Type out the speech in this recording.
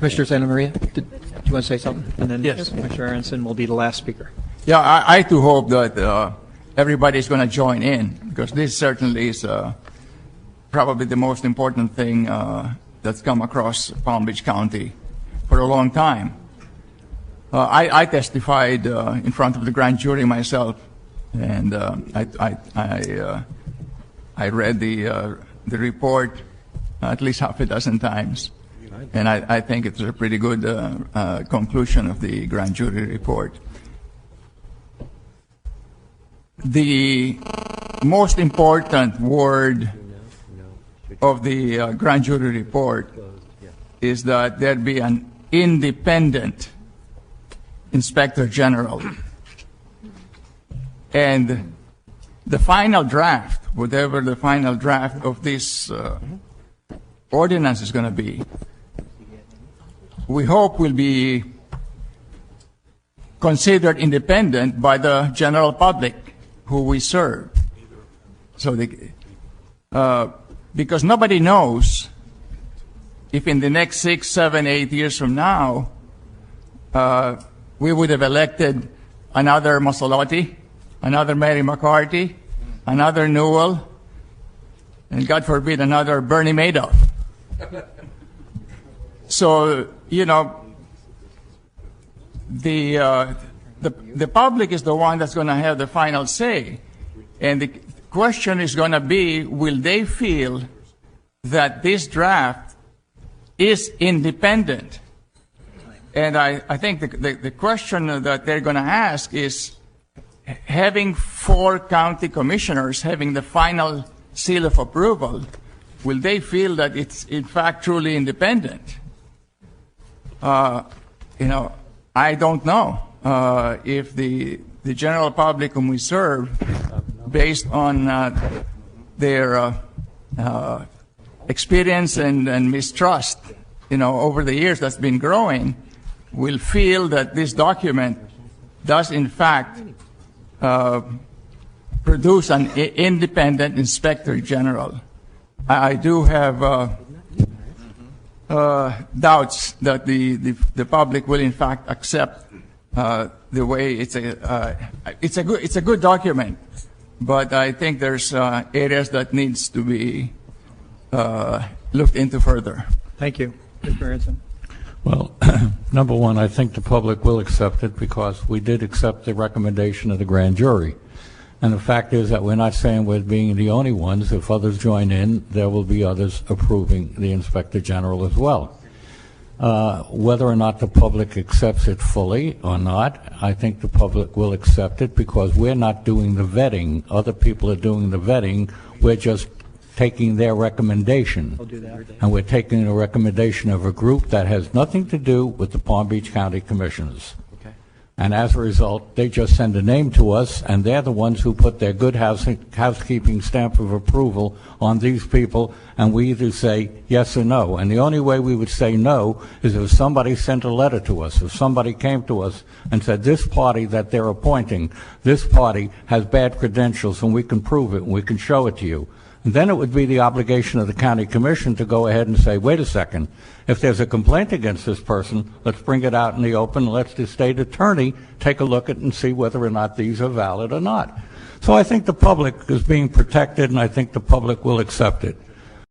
Commissioner Santa Maria, do you want to say something? And then Yes. Commissioner Aronson will be the last speaker. Yeah, I too hope that everybody's going to join in, because this certainly is probably the most important thing that's come across Palm Beach County for a long time. I testified in front of the grand jury myself, and I read the report at least half a dozen times, and I think it's a pretty good conclusion of the grand jury report. The most important word of the grand jury report is that there be an independent Inspector General. And the final draft, whatever the final draft of this ordinance is going to be, we hope will be considered independent by the general public who we serve. So because nobody knows if in the next 6, 7, 8 years from now, we would have elected another Massalotti, another Mary McCarthy, another Newell, and God forbid, another Bernie Madoff. So, you know, the public is the one that's going to have the final say. And the question is going to be, will they feel that this draft is independent? And I think the question that they're going to ask is, having 4 county commissioners having the final seal of approval, will they feel that it's in fact truly independent? You know, I don't know if the general public whom we serve, based on their experience and mistrust, you know, over the years that's been growing, will feel that this document does in fact produce an independent Inspector General. I do have doubts that the public will in fact accept the way it's a good document, but I think there's areas that needs to be looked into further. Thank you. Mr. Aronson. Well, number one, I think the public will accept it because we did accept the recommendation of the grand jury. And the fact is that we're not saying we're being the only ones. If others join in, there will be others approving the Inspector General as well. Whether or not the public accepts it fully or not, I think the public will accept it because we're not doing the vetting. Other people are doing the vetting. We're just taking their recommendation. I'll do that. And we're taking a recommendation of a group that has nothing to do with the Palm Beach County Commissioners. Okay. And as a result, they just send a name to us, and they're the ones who put their good housekeeping stamp of approval on these people, and we either say yes or no. And the only way we would say no is if somebody sent a letter to us, if somebody came to us and said, this party that they're appointing, this party has bad credentials, and we can prove it, and we can show it to you. And then it would be the obligation of the county commission to go ahead and say, wait a second, if there's a complaint against this person, let's bring it out in the open, and let the state attorney take a look at it and see whether or not these are valid or not. So I think the public is being protected, and I think the public will accept it.